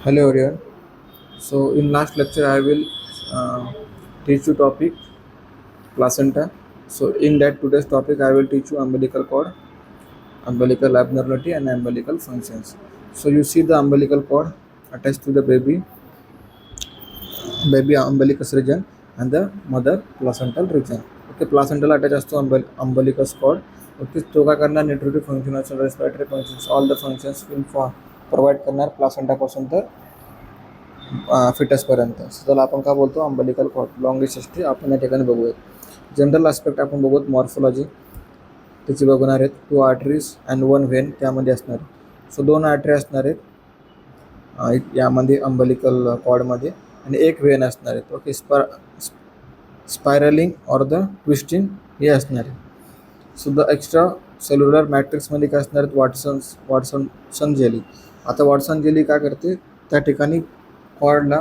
Hello everyone. So in last lecture I will uh, teach you topic placenta. So in that today's topic I will teach you umbilical cord, umbilical abnormality and umbilical functions. So you see the umbilical cord attached to the baby umbilicus region and the mother placental region. Okay, placental attached असतो umbilicus cord. Okay, तो काय करणार nutritive function respiratory functions all the functions will provide करणार प्लासेंटापासून तर फिटसपर्यंत. So त्याला आपण काय बोलतो अंबलिकल कॉर्ड. लॉंगेस्ट हिस्ट्री आपण या ठिकाणी बघूयात. जनरल आस्पेक्ट आपण बघूत. मॉर्फोलॉजी त्याची बघणार आहेत. 2 आर्टरीज अँड 1 व्हेन त्यामध्ये असणार आहेत. सो 2 आर्टरी असणार आहेत यामध्ये अंबलिकल कॉर्डमध्ये आणि 1 व्हेन असणार आहेत. Okay, spiralling or the twisting हे असणार आहे. सो द एक्स्ट्रा सेल्युलर मॅट्रिक्समध्ये काय असणार आहेत वॉटसन जेली. आता वॉटसन जेली काय करते त्या ठिकाणी कॉर्डला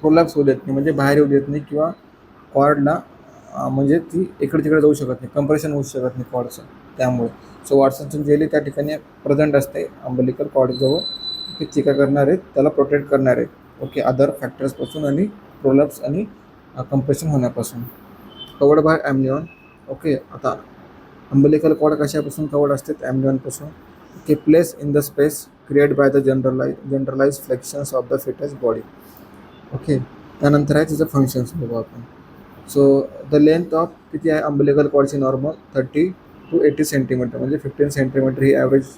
प्रोलॅप्स होऊ देत नाही, म्हणजे बाहेर येऊ देत नाही किंवा कॉर्डला म्हणजे ती इकडे तिकडे जाऊ शकत नाही, कंप्रेशन होऊ शकत नाही कॉर्डचं. त्यामुळे सो वॉटसन जेली त्या ठिकाणी प्रेझेंट असते अंबलिकल कॉर्डजवळ. की ती काय करणार आहेत त्याला प्रोटेक्ट करणार आहेत. ओके, अदर फॅक्टर्सपासून आणि प्रोलॅप्स आणि कंप्रेशन होण्यापासून. Covered by ॲम्निऑन. ओके, आता अंबलिकल कॉर्ड कशापासून कवर्ड असते ॲम्निऑनपासून. Okay, place in the space create by the generalise flexions of the fetus body. Okay, त्यानंतर आहे तिचं फंक्शन्स बघू आपण. सो द लेंथ ऑफ किती आहे अंबलिकल कॉर्डची नॉर्मल 30 to 80 सेंटीमीटर, म्हणजे 15 सेंटीमीटर ही ॲव्हरेज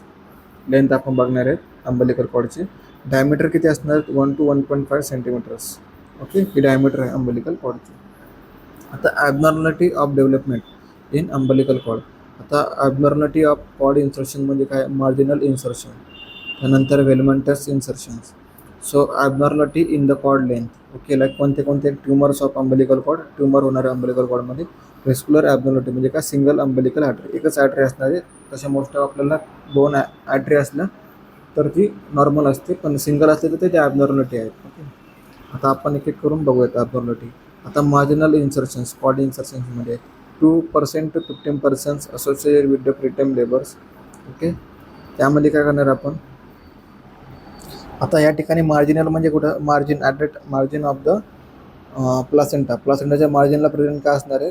लेंथ आपण बघणार आहेत अंबलिकल कॉर्डची. डायमीटर किती असणार 1 to 1.5 सेंटीमीटर्स. ओके, ही डायमीटर आहे अंबलिकल कॉर्डची. आता abnormality of development in umbilical cord. आता ॲबनॉर्मॅलिटी ऑफ कॉर्ड इन्सर्शन म्हणजे काय मार्जिनल इन्सर्शन, त्यानंतर velamentous insertions. So abnormality in the cord length. Okay, like कोणते कोणते tumours of umbilical cord, tumour होणारे अंबलिकल कॉर्डमध्ये. रेस्क्युलर ॲबनॉर्मॅलिटी म्हणजे काय सिंगल अंबलिकल आर्टरी, एकच आर्टरी असणार आहे. तशा मोस्ट ऑफ आपल्याला 2 आर्टरी असल्या तर ती नॉर्मल असते, पण सिंगल असले तर ते ॲबनॉर्मॅलिटी आहेत. ओके, आता आपण एक एक करून बघूयात ॲबनॉर्मॅलिटी. आता मार्जिनल इन्सर्शन्स कॉर्ड इन्सर्शन्समध्ये 2% to 15% associated with the preterm labours. Okay, त्यामध्ये काय करणार आपण. आता या ठिकाणी मार्जिनल म्हणजे कुठं मार्जिन ऑफ द प्लासेंटाच्या मार्जिनला प्रेझेंट काय असणार आहे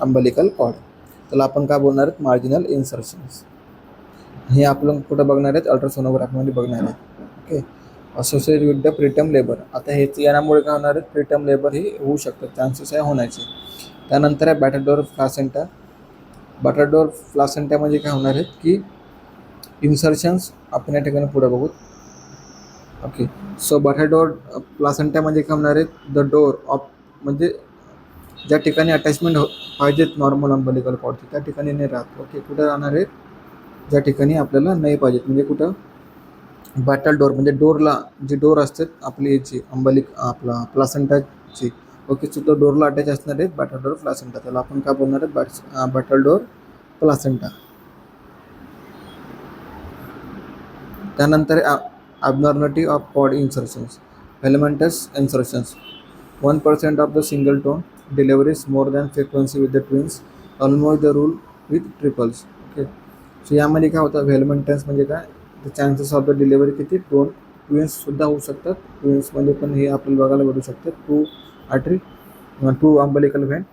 अंबलिकल कॉर्ड. त्याला आपण काय बोलणार आहेत मार्जिनल इन्सर्शन्स. हे आपण कुठं बघणार आहेत अल्ट्रासोनोग्राफीमध्ये बघणार आहेत. Okay, associate with the preterm labour. आता हे यामुळे काय होणार आहे प्रीटर्म लेबर ही होऊ शकतात, चान्सेस आहे होण्याचे. त्यानंतर आहे बॅटरडोर प्लासेंटा. बॅटरडोर प्लासेंटा म्हणजे काय होणार आहेत की इन्सर्शन्स आपण या ठिकाणी पुढे बघू. ओके, सो बॅटरडोर प्लासेंटा म्हणजे काय होणार आहेत द डोर ऑफ, म्हणजे ज्या ठिकाणी अटॅचमेंट पाहिजेत नॉर्मल अंबलिकल कॉर्डची त्या ठिकाणी नाही राहत. ओके, कुठं राहणार आहेत ज्या ठिकाणी आपल्याला नाही पाहिजेत, म्हणजे कुठं बॅटल डोर म्हणजे डोरला जे डोर असतात आपली याची आपला प्लासेंटाची. ओके, सो तो डोरला अटॅच असणार आहेत बॅटल डोर प्लासेंटा. त्याला आपण काय बोलणार आहेत बॅटल डोर प्लासेंटा. त्यानंतर abnormality of cord insertions. Filamentous insertions 1% of the singleton deliveries more than frequency with the twins almost the rule with triples. Okay, so यामध्ये काय होतं व्हेलमेंटन्स म्हणजे काय the chances of the delivery किती ट्विन्ससुद्धा होऊ शकतात. ट्विन्समध्ये पण हे आपल्याला बघायला भेटू शकतात 2 आर्टरी 2 अंबलिकल व्हेन.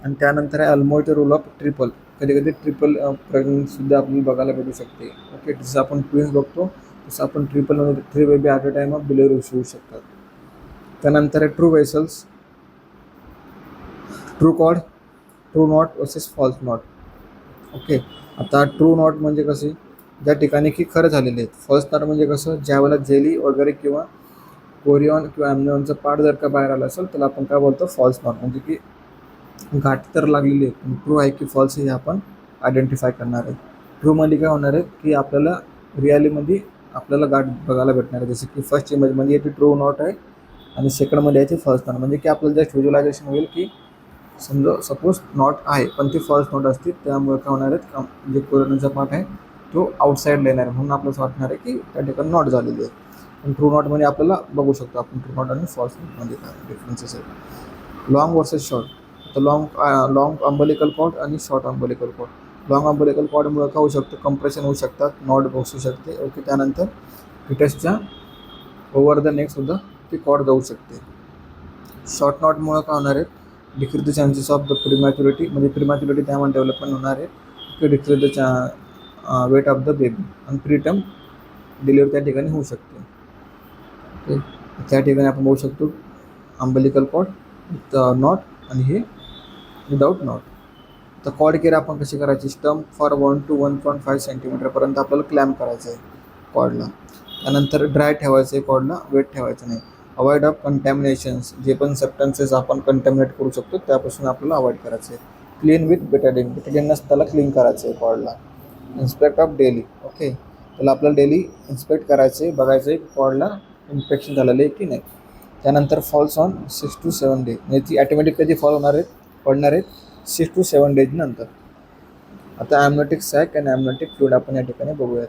आणि त्यानंतर आहे almost the rule of triple. कधी कधी ट्रिपल प्रेग्नन्सीसुद्धा आपल्याला बघायला भेटू शकते. ओके, जसं आपण ट्विन्स बघतो तसं आपण ट्रिपलमध्ये 3 baby at a time of delivery होऊ शकतात. त्यानंतर आहे true vessels, true cord, true knot versus false knot. Okay, आता ट्रू नॉट म्हणजे कसे ज्या ठिकाणी की खरं झालेले आहेत. फॉल्स नॉट म्हणजे कसं ज्यावेळेला जेली वगैरे किंवा कोरियॉन किंवा ॲम्निऑनचं पार्ट जर का बाहेर आलं असेल त्याला आपण काय बोलतो फॉल्स नॉट, म्हणजे की गाठी तर लागलेली आहेत पण ट्रू आहे की फॉल्स हे आपण आयडेंटिफाय करणार आहे. ट्रूमध्ये काय होणार आहे की आपल्याला रिॲलीमध्ये आपल्याला गाठ बघायला भेटणार आहे. जसं की फर्स्ट इमेजमध्ये याची ट्रू नॉट आहे आणि सेकंडमध्ये याची फॉल्स नॉट, म्हणजे की आपल्याला जस्ट व्हिज्युअलायझेशन होईल की समजा सपोज नॉट आहे पण ती फॉल्स नॉट असते. त्यामुळे काय होणार आहेत जे कोरियनचा पार्ट आहे तो आउटसाईडला येणार आहे, म्हणून आपल्याला वाटणार आहे की त्या ठिकाणी नॉट झालेली आहे. पण ट्रू नॉटमध्ये आपल्याला बघू शकतो आपण ट्रू नॉट आणि फॉल्स नॉटमध्ये काय डिफरन्सेस आहेत. Long versus short. तर लॉंग अंबलिकल कॉर्ड आणि शॉर्ट अंबलिकल कॉर्ड. लॉंग अंबलिकल कॉर्डमुळे काय होऊ शकतं कंप्रेशन होऊ शकतात, नॉट बसू शकते. ओके, त्यानंतर फिटसच्या ओव्हर द नेकसुद्धा ती कॉर्ड जाऊ शकते. शॉर्ट नॉटमुळं काय होणार आहे, decrease the chances of the prematurity, म्हणजे प्रिमॅच्युरिटी त्यामध्ये डेव्हलपमेंट होणार आहे की decrease the weight of the baby आणि प्रीटर्म डिलिव्हरी त्या ठिकाणी होऊ शकते. ओके, त्या ठिकाणी आपण बघू शकतो अंबलिकल कॉर्ड विथ नॉट आणि हे विदाऊट नॉट. तर कॉर्ड केअर आपण कशी करायची, स्टम्प फॉर 1 to 1.5 सेंटीमीटरपर्यंत आपल्याला क्लॅम्प करायचं आहे कॉर्डला. त्यानंतर ड्राय ठेवायचं आहे कॉर्डला, वेट ठेवायचं नाही. अवॉइड ऑफ कंटॅमिनेशन्स, जे पण सबस्टन्सेस आपण कंटॅमिनेट करू शकतो त्यापासून आपल्याला अवॉइड करायचं आहे. क्लीन विथ बेटाडिन, बेटाडिनच त्याला क्लीन करायचं आहे कॉर्डला. इन्स्पेक्ट ऑफ डेली, ओके, त्याला आपल्याला डेली इन्स्पेक्ट करायचं आहे, बघायचं आहे कॉर्डला इन्फेक्शन झालेलं आहे की नाही. त्यानंतर फॉल्स ऑन 6 to 7 days, म्हणजे ती ॲटोमॅटिक कधी फॉल होणार आहेत, पडणार आहेत 6 to 7 days नंतर. आता ॲमनोटिक सॅक आणि ॲमनोटिक फ्लूइड आपण या ठिकाणी बघूयात.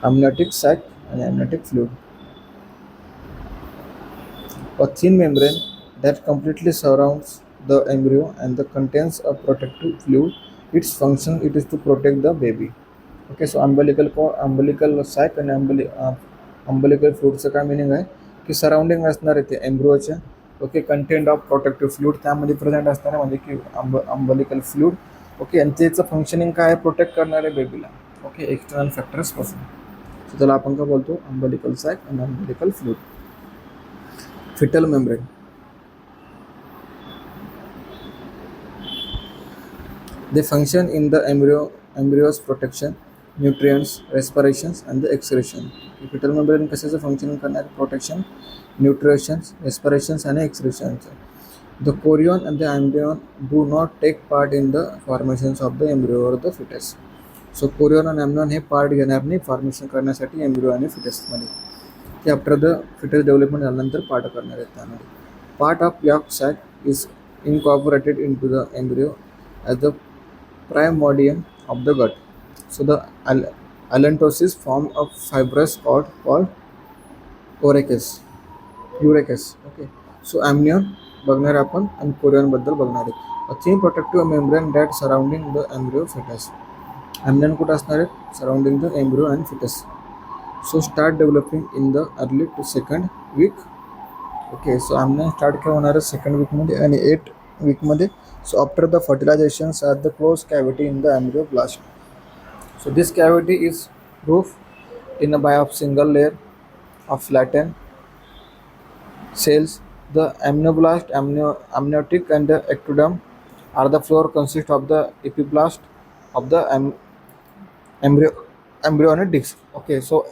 ॲमनोटिक सॅक आणि ॲमनोटिक fluid. A thin membrane that completely surrounds the embryo and contains a protective fluid. Its function it is to protect the baby. Okay, so umbilical sac आणि umbilical fluidचं काय मिनिंग आहे की सराउंडिंग असणार आहे ते एम्ब्रियोच्या. Okay, content of protective fluid त्यामध्ये प्रेझेंट असणार आहे, म्हणजे की अंबलिकल फ्लूइड. ओके, आणि त्याचं फंक्शनिंग काय आहे, प्रोटेक्ट करणार आहे बेबीला. ओके, एक्सटर्नल फॅक्टर्सपासून. सो त्याला आपण काय बोलतो, अंबलिकल सॅक आणि umbilical fluid. Fetal membrane. They function in the embryo's protection, nutrients, respirations and the excretion. Fetal membrane कशाचं फंक्शन करणार, प्रोटेक्शन, न्यूट्रिशन्स, रेस्पिरेशन्स आणि एक्सक्रेशन्स. The chorion and the amnion do not take part in the formations of the embryo or the fetus. So chorion आणि amnion हे part घेणार नाही formation करण्यासाठी embryo आणि फिटसमध्ये. ते आफ्टर द फिटस डेव्हलपमेंट झाल्यानंतर पार्ट करणार आहेत त्यामध्ये. Part of yolk sac is incorporated into the embryo as the primordium of the gut. So the allantosis form a fibrous cord called urachus. Okay, so amnion बघणार आपण आणि कोरियनबद्दल बघणार आहे. A thin protective membrane that surrounding the embryo fetus. amnion कुठं असणार आहेत, surrounding the embryo and fetus. So start developing in the early to second week. Okay, so amnion start केव्हा होणार आहे, सेकंड वीकमध्ये आणि 8 वीकमध्ये. So after the fertilizations at the closed cavity in the embryoblast. So this cavity is roofed in a by of single layer of flattened cells. The amnioblast, amniotic and the ectoderm are the floor consist of the epiblast of the embryonic disc. Okay, so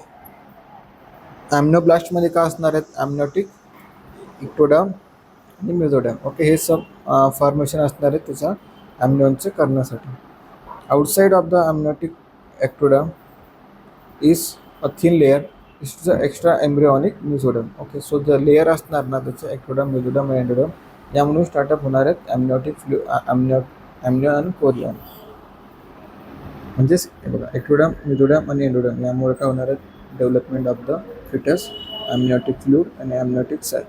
ॲम्निओब्लास्टमध्ये काय असणार आहेत, ॲम्नियोटिक, ectoderm आणि मेझोडर्म. Okay, हे सब formation असणार आहेत त्याचा ॲम्निओनचे करण्यासाठी. Outside of the amniotic ectoderm is a thin layer is the extra embryonic mesoderm. Okay, so the layer असणार ना त्याचं ectoderm, mesoderm आणि endoderm यामधून स्टार्टअप होणार आहेत ॲम्नियोटिक ॲम्निओन आणि कोरियन. म्हणजेच हे बघा, ectoderm, mesoderm आणि endoderm यामुळे काय होणार आहेत, development of the fetus, amniotic fluid आणि ॲम्नियोटिक सॅक.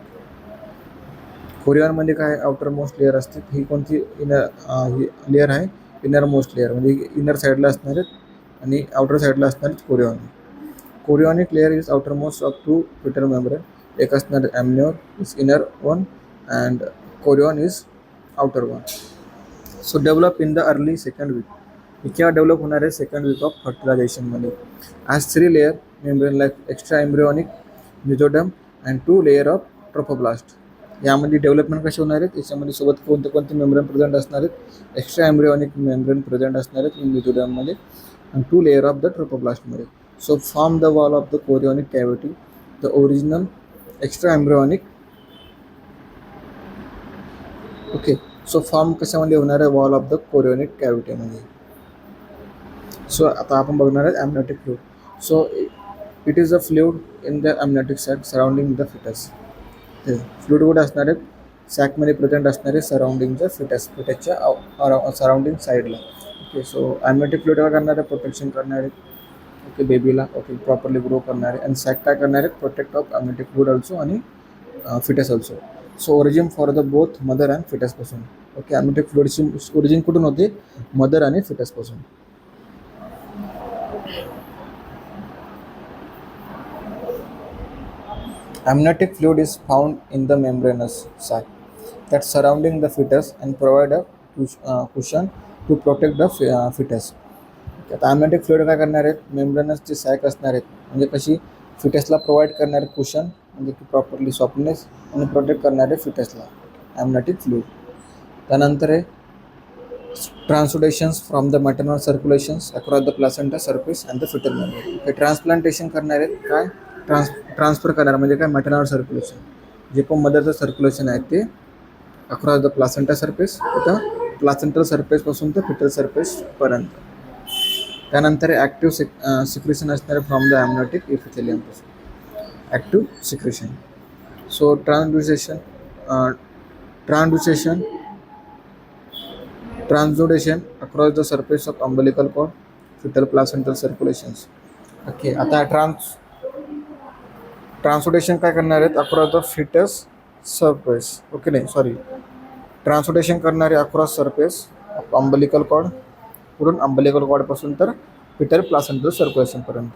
कोरियनमध्ये काय आउटर मोस्ट लेअर असते, ही कोणती ही लेअर आहे, इनर मोस्ट लेअर, म्हणजे इनर साईडला असणार आहेत आणि आउटर साईडला असणार आहेत chorion. Chorionic layer is outermost of two fetal membrane. एक असणार amnion is inner one and chorion is outer one. So develop in the early second week. हे केव्हा डेव्हलप होणार आहे, सेकंड वीक ऑफ फर्टिलायझेशनमध्ये. As 3 layer membrane like extra embryonic, mesoderm and 2 layer of trophoblast. यामध्ये development कसे होणार आहेत, याच्यामध्ये सोबत कोणते मेम्ब्रेन प्रेझेंट असणार आहेत, एक्स्ट्रा एम्ब्रिओनिक मेम्ब्रेन प्रेझेंट असणार आहेत इन मेझोडर्ममध्ये आणि 2 लेअर ऑफ द ट्रोफोब्लास्टमध्ये. So form the wall of the chorionic cavity, the original extra embryonic. Okay, so form कशामध्ये होणार आहे, वॉल ऑफ द कोरियॉनिक कॅव्हिटीमध्ये. सो आता आपण बघणार आहे amniotic fluid. So it is a fluid in the amniotic sac surrounding the fetus. Fluid कुठे असणार आहेत, सॅकमध्ये प्रेझेंट असणारे सराउंडिंग द फिटसच्या सराउंडिंग साईडला. ओके, सो ॲम्नियोटिक फ्लूइड काय करणार आहे, प्रोटेक्शन करणार आहेत. ओके, बेबीला ओके प्रॉपरली ग्रो करणार आहे. आणि सॅक काय करणार आहेत, protect of amniotic fluid also आणि fetus also. So origin for the both mother and फिटसपासून. ओके, ॲम्नियोटिक फ्लूइडची ओरिजिन कुठून होते, मदर आणि फिटसपासून. Amniotic fluid is found in the membranous sac that surrounding the fetus and provide a cushion to protect the fetus. आता amniotic fluid काय करणार आहेत, मेम्ब्रेनसचे सॅक असणार आहेत, म्हणजे कशी फिटसला प्रोव्हाइड करणारे कुशन, म्हणजे की प्रॉपरली सॉफ्टनेस आणि प्रोटेक्ट करणारे फिटसला amniotic फ्लुइड. त्यानंतर आहे transudations from the maternal circulations across the placenta surface and the fetal membrane. हे ट्रान्सप्लांटेशन करणार आहेत, काय ट्रान्सफर करणार म्हणजे काय मॅटर्नल सर्क्युलेशन, जे पण मदरचं सर्क्युलेशन आहे ते अक्रॉस द प्लासेंटा सर्फेस, आता प्लासेंटल सर्फेसपासून तर फिटल सर्फेसपर्यंत. त्यानंतर ॲक्टिव्ह सिक्रेशन असणारे फ्रॉम द ॲम्नियोटिक इपिथेलियमपासून, active secretion. So transudation across the surface of umbilical cord, fetal placental circulations. Okay, आता ट्रान्सुडेशन काय करणार आहेत across the fetus surface. Okay, नाही सॉरी, ट्रान्सुडेशन करणारे across surface of umbilical cord, पुढून umbilical कॉर्डपासून तर फिटल प्लासेंटल सर्क्युलेशनपर्यंत.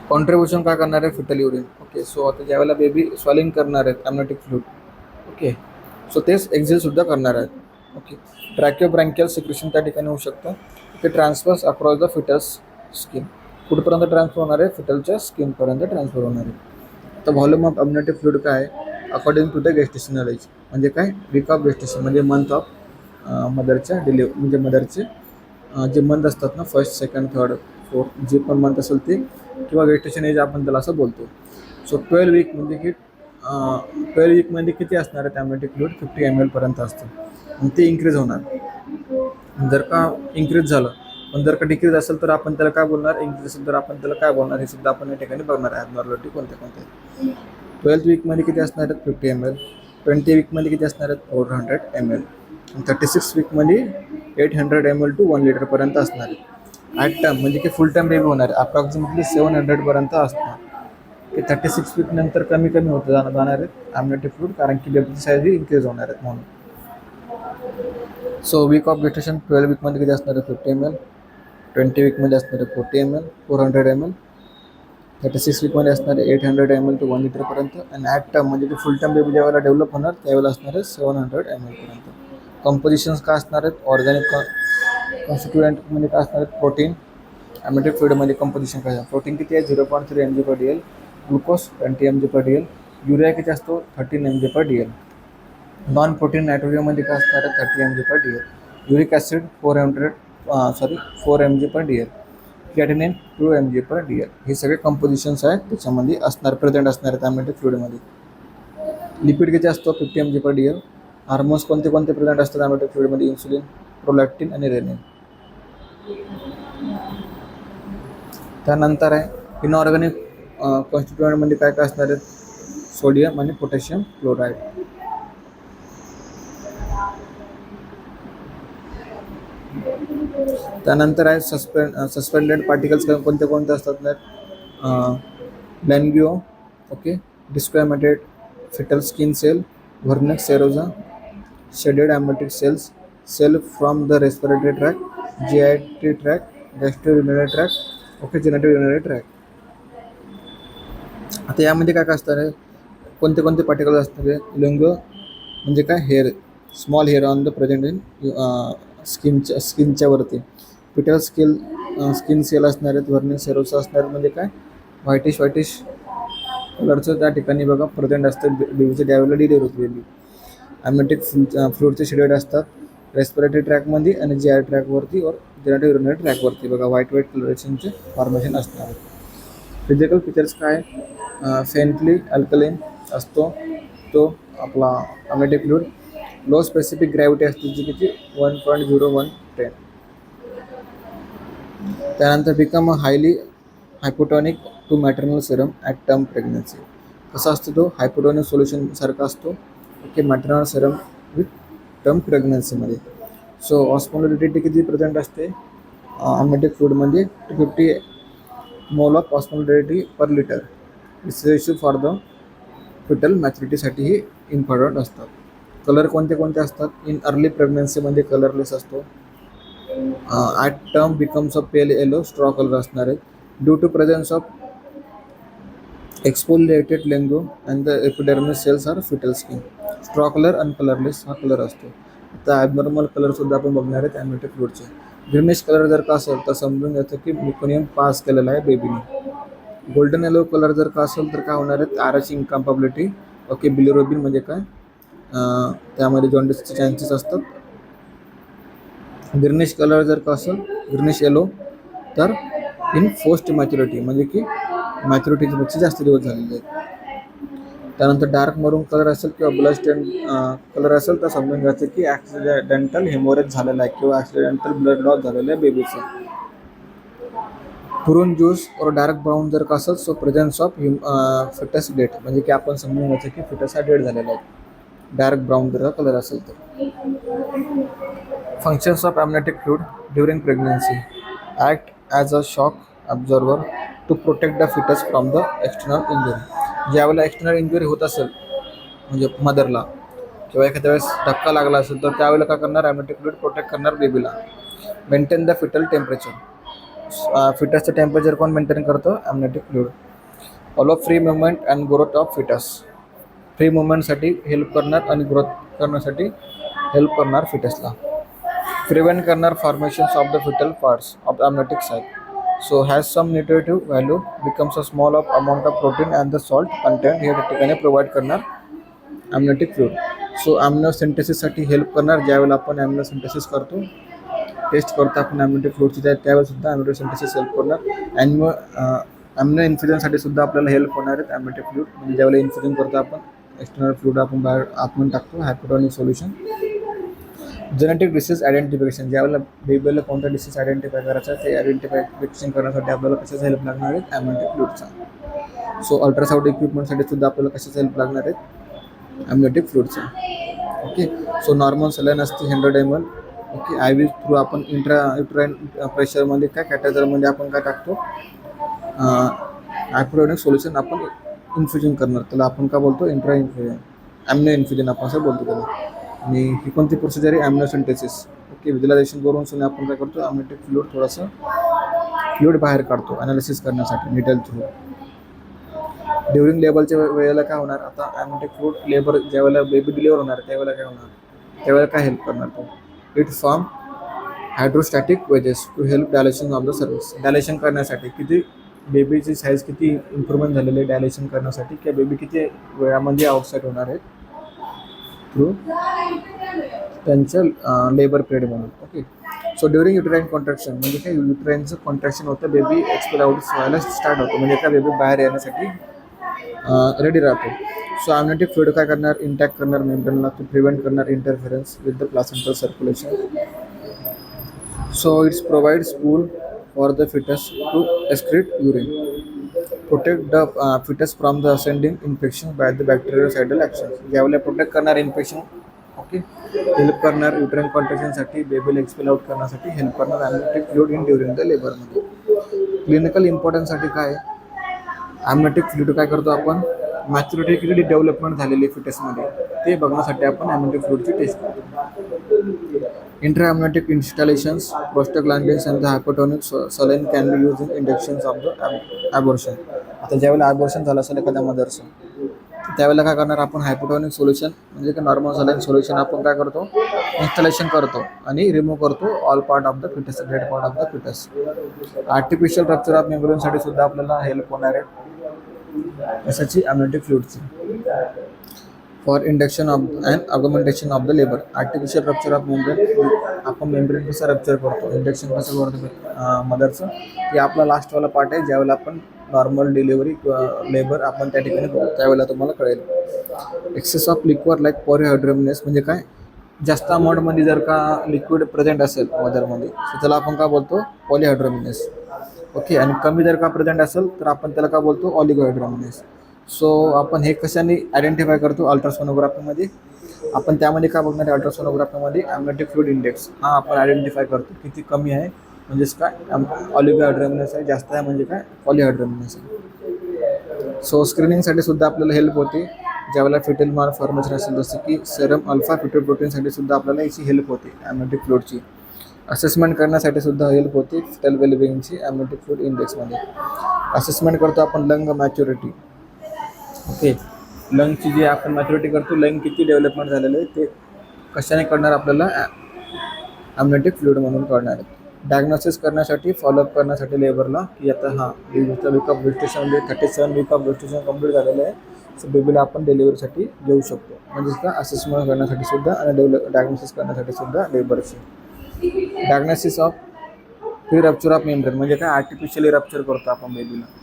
कॉन्ट्रीब्युशन काय करणार आहे फिटल युरिन. ओके, सो आता ज्यावेळेला बेबी स्वॉलिंग करणार आहेत ॲम्नियोटिक फ्लुइड, ओके, सो तेच एक्झिलसुद्धा करणार आहेत. ओके, ट्रॅकिओब्रँकियल सिक्रेशन त्या ठिकाणी होऊ शकतं. ते transfers across the fetus skin, कुठपर्यंत ट्रान्सफर होणार आहे, फिटलच्या स्किनपर्यंत ट्रान्सफर होणार आहे. तर व्हॉल्यूम ऑफ ॲम्नियोटिक फ्लुइड काय आहे according to the gestational age, म्हणजे काय वीक ऑफ गेस्टेशन, म्हणजे मंथ ऑफ मदरच्या म्हणजे मदरचे जे मंथ असतात ना, फर्स्ट, सेकंड, थर्ड, फोर्थ, जे पण मंथ असेल ते, किंवा गेस्टेशन एज आपण त्याला असं बोलतो. सो 12 वीक म्हणजे की 12 वीकमध्ये किती असणार आहे ॲम्नियोटिक फ्लुइड, 50 ml पर्यंत असतं. आणि ते इन्क्रीज होणार. जर का इन्क्रीज झालं, पण जर का डिक्रीज असेल तर आपण त्याला काय बोलणार, इन्क्रीज असेल तर आपण त्याला काय बोलणार, हे सुद्धा आपण या ठिकाणी बघणार आहे. ॲबनॉर्मॅलिटी कोणत्या कोणत्या. 12th वीकमध्ये किती असणार आहेत 50 ml, 20 वीकमध्ये किती असणार आहेत 400 ml, 36 वीकमध्ये 800 ml to 1 लिटरपर्यंत असणार आहे. ॲट टर्म म्हणजे की फुल टाईम बेबी होणार आहे अप्रॉक्सिमेटली 700पर्यंत असणार. ते 36 वीक नंतर कमी होतं जाणार आहेत ॲम्नियोटिक फ्लुइड, कारण की बेबीची साईज इन्क्रीज होणार आहेत म्हणून. सो वीक ऑफ गेस्टेशन 12 वीकमध्ये किती असणार आहे 50 ml, 20 वीकमध्ये असणार आहे 40 ml, 400 ml, 36 वीकमध्ये असणार आहे 800 ml to 1 लिटरपर्यंत. आणि ॲट टर्म म्हणजे की फुल टाईम बेबी ज्यावेळेला डेव्हलप होणार त्यावेळेला असणार आहे 700 ml पर्यंत. कंपोजिशन्स काय असणार आहेत, ऑर्गॅनिक कॉन्स्टिट्युएंटमध्ये काय असणार आहेत, प्रोटीन. ॲम्नियोटिक फ्लुइडमध्ये कंपोजिशन काय आहे, प्रोटीन किती आहे 0.3 mg/dl, ग्लुकोज 20 mg/dl, युरिया किती असतो 13 mg/dl. नॉन प्रोटीन नायट्रोजनमध्ये काय असणार आहे 30 mg/dl, uric acid 4 mg/dl, creatinine 2 mg/dl. हे सगळे कंपोजिशन्स आहेत त्याच्यामध्ये असणार, प्रेझेंट असणार आहेत ॲम्नियोटिक फ्लुइडमध्ये. लिपिड किती असतो 50 mg/dl. हार्मोन्स कोणते प्रेझेंट असतात ॲम्नियोटिक फ्लुइडमध्ये, इन्सुलिन, प्रोलॅक्टिन आणि रेनिन. त्यानंतर आहे इनऑर्गॅनिक कॉन्स्टिट्युएंटमध्ये काय असणार आहेत, सोडियम आणि पोटॅशियम क्लोराईड. त्यानंतर आहे सस्पेंडेड पार्टिकल्स कोणते असतात ना, lanugo, okay, desquamated fetal skin cell, vernix सेरोजा, shedded amniotic cells, cell from the respiratory tract, GIT tract, gastrourinary tract, okay, genitourinary tract. आता यामध्ये काय असणार आहे, कोणते पार्टिकल्स असणार आहे, लिंगो म्हणजे काय hair, small hair on the present in स्किनच्या वरती, फिटल स्किन सेल असणार आहेत, व्हर्नेक्स सेरोसा असणार म्हणजे काय व्हाईटिश कलरचं त्या ठिकाणी बघा प्रेझेंट असतं बेबीच्या ज्यावेळेला डिलिव्हरी होते बेबी. ॲम्नियोटिक फ्लुइडचे शेडेड असतात रेस्पिरेटरी ट्रॅकमध्ये आणि जीआय ट्रॅकवरती और जेनेटोयुरिनरी ट्रॅकवरती बघा व्हाईट कलरेशनचे फॉर्मेशन असणार. फिजिकल फीचर्स काय, फेंटली अल्कलाइन असतो तो आपला amniotic fluid, low specific gravity असते जी किती 1.0110. त्यानंतर become a highly hypotonic to maternal serum at term pregnancy. कसा असतो तो हायपोटॉनिक सोल्युशन सारखा असतो, okay, maternal serum with term प्रेग्नन्सीमध्ये. सो ऑस्मोलॅरिटी किती प्रेझेंट असते amniotic फ्लुइडमध्ये 250 mol of osmolarity per litre. It's issue for the fetal मॅच्युरिटीसाठी ही इम्पॉर्टंट असतात. कलर कोणते असतात, इन अर्ली प्रेग्नन्सीमध्ये कलरलेस असतो. At term becomes a pale yellow straw colour असणार आहे due to presence of exfoliated lanugo and the epidermis cells are fetal skin. Straw colour and colourless हा कलर असतो. आता ॲबनॉर्मल कलरसुद्धा आपण बघणार आहेत ॲम्नियोटिक फ्लुइडचे. ग्रीनिश कलर जर का असेल तर समजून घ्यायचं की मेकोनियम पास केलेला आहे बेबीने. गोल्डन येलो कलर जर का असेल तर काय होणार आहे, आराची इनकम्पॅबिलिटी. ओके, बिलिरोबिन म्हणजे काय, त्यामध्ये जॉन्डिसचे चान्सेस असतात. ग्रीनिश कलर जर का असेल, ग्रीनिश येलो, तर इन पोस्ट मॅच्युरिटी म्हणजे की मॅच्युरिटीच्या पेक्षा जास्त दिवस झालेले आहेत. त्यानंतर डार्क मरून कलर असेल किंवा ब्लड स्टेन कलर असेल तर समजून घ्यायचं की ॲक्सिडेंटल हेमोरेज झालेला आहे किंवा ॲक्सिडेंटल ब्लड लॉस झालेलं आहे बेबीचं. पुरून ज्यूस और डार्क ब्राऊन जर का असेल so presence of fetus death म्हणजे की आपण समजून घ्यायचं की फिटस हा डेट झालेला आहे. डार्क ब्राऊन जर का कलर असेल तर. Functions of amniotic fluid during pregnancy. Act as a shock absorber to protect the fetus from the external injury. ज्यावेळेला एक्सटर्नल इंजुरी होत असेल म्हणजे मदरला किंवा एखाद्या वेळेस धक्का लागला असेल तर त्यावेळेला काय करणार, ॲम्नियोटिक फ्लुइड प्रोटेक्ट करणार बेबीला. Maintain the fetal temperature. फिटसचं टेम्परेचर कोण मेंटेन करतं, amniotic fluid. All free movement and growth of fetus. Free मुवमेंटसाठी हेल्प करणार आणि ग्रोथ करण्यासाठी हेल्प करणार फिटसला. प्रिव्हेंट करणार formations of the fetal parts of amniotic site. So has some nutritive value, becomes a small of amount of protein and the salt content हे ठिकाणी provide करणार ॲम्नियोटिक फ्लुइड. सो ॲम्निओ सिंथेसिससाठी help करणार. ज्यावेळेला आपण ॲम्निओ सिंथेसिस करतो, टेस्ट करतो आपण ॲम्नियोटिक फ्लुइडची, त्यावेळेसुद्धा ॲम्निओ सिंथेसिस हेल्प करणार. ॲम्निओ इन्फ्युजनसाठी सुद्धा आपल्याला हेल्प होणार आहेत ॲम्नियोटिक फ्लुइड. म्हणजे ज्यावेळेला इन्फ्युजन करतो आपण एक्सटर्नल फ्लुइड आपण बाहेर आतमध्ये टाकतो hypotonic solution. Genetic disease identification. ज्यावेळेला बेबीला कोणता डिसीज आयडेंटिफाय करायचा आहे ते आयडेंटिफिकेशन करण्यासाठी आपल्याला कशाचा हेल्प लागणार आहे, ॲम्नियोटिक फ्लुइडचा. सो अल्ट्रासाऊंड इक्विपमेंटसाठी सुद्धा आपल्याला कशाचा हेल्प लागणार आहे, ॲम्नियोटिक फ्लुइडचा. ओके. सो नॉर्मल सलाईन असते 100 ml. Okay. I V through आपण इंट्रायुट्राईन प्रेशरमध्ये काय कॅटेजरमध्ये आपण काय टाकतो, हायपोटोनिक सोल्युशन आपण इन्फ्युजन करणार. त्याला आपण काय बोलतो, ॲम्निओ इन्फ्युजन आपण असं बोलतो त्याला. आणि ही कोणती प्रोसिजर आहे, ॲम्निओ सिंथेसिस. ओके. व्हिज्युलायझेशन करून सुद्धा आपण काय करतो, ॲम्नियोटिक फ्लुइड थोडंसं फ्लुइड बाहेर काढतो ॲनालिसिस करण्यासाठी निडल थ्रू. ड्युरिंग लेबरच्या वेळेला काय होणार, आता ॲम्नियोटिक फ्लुइड लेबर ज्यावेळेला बेबी डिलिव्हर होणार त्यावेळेला काय होणार, त्यावेळेला काय हेल्प करणार तो, it form hydrostatic wedges to help dilation of the cervix. Dilation करण्यासाठी किती बेबीची साईज किती इम्प्रूव्हमेंट झालेली आहे डायलेशन करण्यासाठी, किंवा बेबी किती वेळामध्ये आउटसाईड होणार आहे थ्रू त्यांच्या लेबर पिरियडमधून. Okay. So during uterine contraction म्हणजे काय, युट्राईनचं कॉन्ट्रॅक्शन होतं, बेबी एक्सपेल आउट व्हायला स्टार्ट होतो म्हणजे काय बेबी बाहेर येण्यासाठी रेडी राहतो. सो ॲम्नियोटिक फ्लुइड काय करणार, इंटॅक्ट करणार मेम्ब्रेनला टू प्रिव्हेंट करणार interference with the placental circulation. So its provides pool for the fetus to excrete urine. Protect the fetus from the ascending infection by the bacteriocidal action. ज्यावेळेला protect करणार infection, okay, help करणार uterine कॉन्ट्रॅक्शनसाठी, बेबीला expel out करण्यासाठी help करणार amniotic fluid in during the लेबरमध्ये. Clinical इम्पॉर्टन्ससाठी काय, ॲम्नियोटिक फ्लुइड काय करतो आपण, मॅच्युरिटी किती डेव्हलपमेंट झालेली फिटसमध्ये ते बघण्यासाठी आपण ॲम्नियोटिक फ्लुइडची टेस्ट करतो. Intraamniotic installations, prostaglandins and the hypotonic saline can be use in inductions of the abortion. आता ज्यावेळेला ॲबॉर्शन झालं असेल एखाद्या मदरचं, त्यावेळेला काय करणार आपण, हायपोटोनिक सोल्युशन म्हणजे की नॉर्मल सलाईन सोल्युशन आपण काय करतो, इन्स्टॉलेशन करतो आणि रिमूव्ह करतो all part of the fetus, dead part of the fetus. Artificial rupture of मेम्ब्रेनसाठी सुद्धा आपल्याला हेल्प होणार आहे कशाची, ॲम्नियोटिक फ्लुइडची. For induction of and augmentation of the labour. Artificial rupture of membrane, आपण मेम्ब्रेन कसं रप्चर करतो, इंडक्शन कसं करतो मदरचं, ते आपला लास्टवाला पार्ट आहे. ज्यावेळेला आपण नॉर्मल डिलिव्हरी किंवा लेबर आपण त्या ठिकाणी बघू त्यावेळेला तुम्हाला कळेल. एक्सेस ऑफ लिक्विड लाईक पॉलीहायड्रोमिनेस म्हणजे काय, जास्त अमाऊंटमध्ये जर का लिक्विड प्रेझेंट असेल मदरमध्ये तर त्याला आपण काय बोलतो, पॉलीहायड्रोमिनेस. ओके. आणि कमी जर का प्रेझेंट असेल तर आपण त्याला काय बोलतो, ऑलिगोहायड्रोमिनेस. सो आपण हे कशाने आयडेंटिफाय करतो, अल्ट्रासोनोग्राफीमध्ये. आपण त्यामध्ये काय बघणार आहे, अल्ट्रासोनोग्राफीमध्ये ॲम्नियोटिक फ्लुइड इंडेक्स हा आपण आयडेंटिफाय करतो, किती कमी आहे म्हणजेच काय ऑलिगोहायड्रोमिनेस आहे, जास्त आहे म्हणजे काय पॉलीहायड्रोमिनेस आहे. सो स्क्रीनिंगसाठी सुद्धा आपल्याला हेल्प होते ज्यावेळेला फिटल मालफॉर्मेशन असेल, जसं की सेरम अल्फा फिटोप्रोटीनसाठी सुद्धा आपल्याला याची हेल्प होते ॲम्नियोटिक फ्लुइडची. असेसमेंट करण्यासाठी सुद्धा हेल्प होते फिटल वेलबिंगची ॲम्नियोटिक फ्लुइड इंडेक्समध्ये. असेसमेंट करतो आपण लंग मॅच्युरिटी, ओके. लंगची जी आपण मॅच्युरिटी करतो, लंग किती डेव्हलपमेंट झालेलं आहे ते कशाने कळणार आपल्याला? ॲम्नियोटिक फ्लुइड म्हणून कळणार आहे. डायग्नोसिस करण्यासाठी, फॉलोअप करण्यासाठी लेबरला की आता वीक ऑफ वेस्टेशनमध्ये 37 वीक ऑफ वेस्टेशन कंप्लीट झालेलं आहे. सो बेबीला आपण डिलिव्हरीसाठी घेऊ शकतो. म्हणजेच का असेसमेंट करण्यासाठी सुद्धा आणि डायग्नोसिस करण्यासाठी सुद्धा लेबरची. Diagnosis of pre rupture of membrane म्हणजे काय? आर्टिफिशियली रप्चर करतो आपण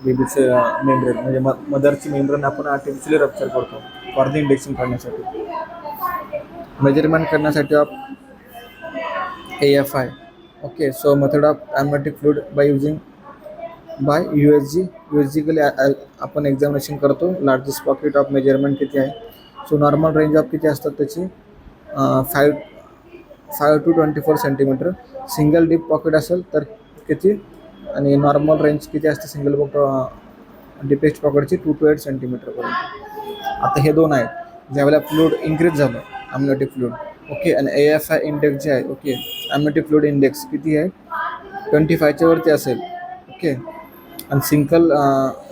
बेबीचं मेम्ब्रेन म्हणजे मदरची मेम्ब्रेन आपण आर्टिफिशियली रप्चर करतो फॉर द इंजेक्शन करण्यासाठी. मेजरमेंट करण्यासाठी of AFI. Okay. So method of amniotic fluid by USG आपण एक्झामिनेशन करतो. लार्जेस्ट पॉकेट ऑफ मेजरमेंट किती आहे? सो नॉर्मल रेंज ऑफ किती असतात त्याची? 5 to 24 centimetre. Single deep pocket असेल तर किती? आणि नॉर्मल रेंज किती असते सिंगल डीपेस्ट पॉकेटची? 2 to 8 सेंटीमीटरपर्यंत. आता हे दोन आहेत. ज्यावेळेला फ्लूइड इन्क्रीज झालं ॲम्नियोटिक फ्लुइड, ओके, आणि AFI इंडेक्स जे आहे, ओके, ॲम्नियोटिक फ्लुइड इंडेक्स किती आहे? 25च्या वरती असेल, ओके, आणि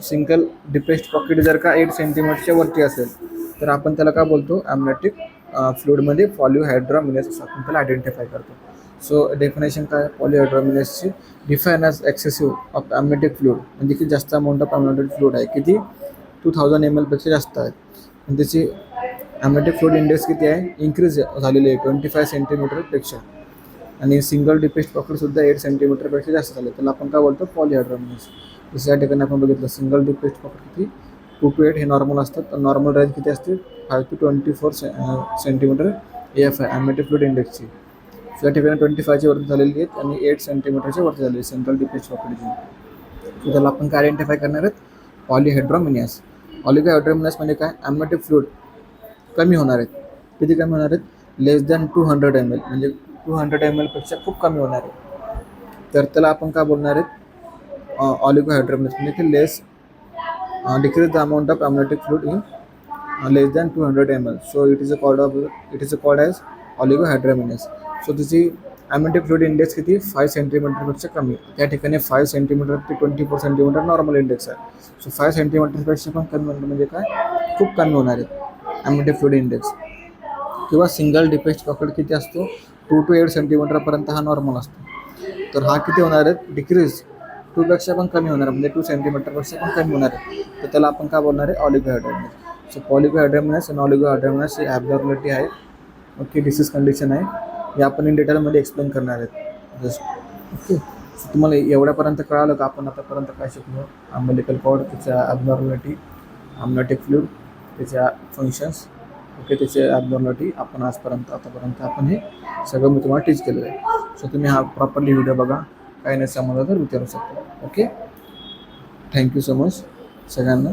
सिंगल डिपेस्ट पॉकेट जर का 8 सेंटीमीटरच्या वरती असेल तर आपण त्याला काय बोलतो? ॲम्नियोटिक फ्लुइडमध्ये पॉलिहायड्रामिनेस असं आपण त्याला आयडेंटिफाय करतो. सो डेफिनेशन काय? पॉलिहायड्रामिनेसची define as excessive of amniotic fluid म्हणजे की जास्त अमाऊंट ऑफ ॲम्नियोटिक फ्लुइड आहे. किती? 2000 ml पेक्षा जास्त आहेत. आणि त्याची ॲम्नियोटिक फ्लुइड इंडेक्स किती आहे? इन्क्रीज झालेली आहे 25 सेंटीमीटरपेक्षा. आणि सिंगल डिपेस्ट पॉकेटसुद्धा 8 सेंटीमीटरपेक्षा जास्त झाले. त्याला आपण काय बोलतो? पॉलिहायड्रामिनेस. जसं या ठिकाणी आपण बघितलं सिंगल डिपेस्ट पॉकेट किती? 2 to 8 हे नॉर्मल असतात. तर नॉर्मल रेंज किती असते? 5 to 24 सेंटीमीटर AFI ॲम्नियोटिक फ्लुइड इंडेक्सची. या ठिकाणी 25च्या वरती झालेली आहेत आणि 8 सेंटीमीटरच्या वरती झालेली सिंगल डिपेस्ट पॉकेटची. सो त्याला आपण काय आयडेंटिफाय करणार आहेत? पॉलिहायड्रामिनेस. ऑलिगोहायड्रामिनेस म्हणजे काय? ॲम्नियोटिक फ्लुइड कमी होणार आहेत. किती कमी होणार आहेत? लेस दॅन 200 ml म्हणजे 200 ml पेक्षा खूप कमी होणार आहे. तर त्याला आपण काय बोलणार आहेत? ऑलिगोहायड्रामिनेस म्हणजे की decrease the amount of amniotic fluid in less than 200 ml. So it is called as oligohydramnios. So त्याची ॲम्नियोटिक फ्लुइड इंडेक्स किती? 5 सेंटीमीटरपेक्षा कमी. त्या ठिकाणी 5 सेंटीमीटर ते 24 सेंटीमीटर नॉर्मल इंडेक्स आहे. सो 5 सेंटीमीटरपेक्षा पण कमी होणार म्हणजे काय? खूप कमी होणार आहेत ॲम्नियोटिक फ्लुइड इंडेक्स. किंवा सिंगल डिपेस्ट पॉकेट किती असतो? 2 to 8 सेंटीमीटरपर्यंत हा नॉर्मल असतो. तर हा किती होणार आहे? डिक्रीज 2 पेक्षा पण कमी होणार आहे म्हणजे 2 सेंटीमीटरपेक्षा पण कमी होणार आहे. तर त्याला आपण काय बोलणार आहे? ऑलिगोहायड्रामिनेस. सो पॉलिगोहायड्रामिनेस आणि ऑलिगोहायड्रामिनेस ही ॲबनॉर्मॅलिटी आहे, ओके, डिसीज कंडिशन आहे. हे आपण इन डिटेलमध्ये एक्सप्लेन करणार आहेत जस्ट, ओके. सो तुम्हाला एवढ्यापर्यंत कळालं का आपण आतापर्यंत काय शिकलो? अम्बिलिकल कॉर्ड, त्याच्या ॲबनॉर्मॅलिटी, ॲम्नियोटिक फ्लुइड, त्याच्या फंक्शन्स, ओके, त्याचे ॲबनॉर्मॅलिटी आपण आतापर्यंत आपण हे सगळं मी तुम्हाला टीच केलेलं आहे. सो तुम्ही हा प्रॉपरली व्हिडिओ बघा. काही नाही समजलं तर विचारू शकता, ओके. थँक्यू सो मच सगळ्यांना.